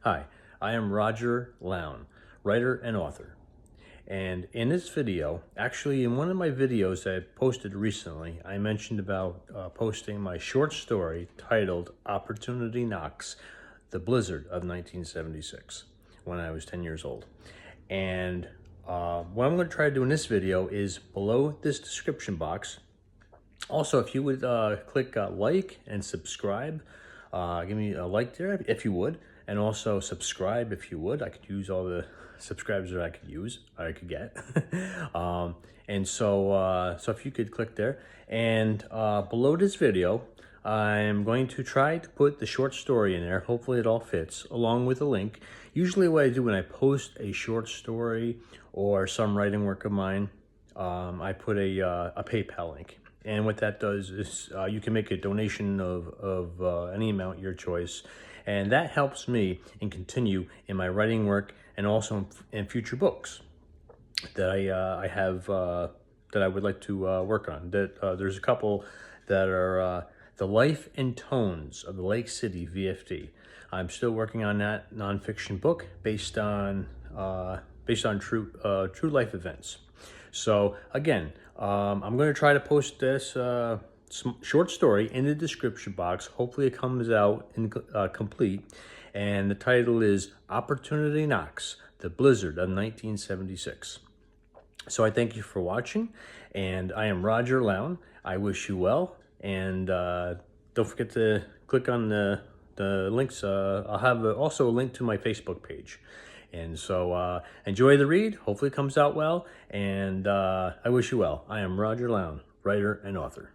Hi, I am Roger Lown, writer and author. And in this video, actually in one of my videos that I posted recently, I mentioned about posting my short story titled Opportunity Knocks, the Blizzard of 1976, when I was 10 years old. And what I'm going to try to do in this video is below this description box. Also, if you would click like and subscribe, give me a like there if you would, and also subscribe if you would. I could use all the subscribers that I could get. And so if you could click there, and below this video, I'm going to try to put the short story in there. Hopefully it all fits, along with a link. Usually what I do when I post a short story or some writing work of mine, I put a PayPal link. And what that does is you can make a donation of any amount, your choice. And that helps me and continue in my writing work and also in future books that I have that I would like to work on. There's a couple that are The Life and Tones of the Lake City VFD. I'm still working on that nonfiction book based on true life events. So again, I'm going to try to post this short story in the description box. Hopefully it comes out complete. And the title is Opportunity Knocks, the Blizzard of 1976. So I thank you for watching, and I am Roger Lown. I wish you well, and don't forget to click on the links. I'll have also a link to my Facebook page. And so enjoy the read. Hopefully it comes out well. And I wish you well. I am Roger Lown, writer and author.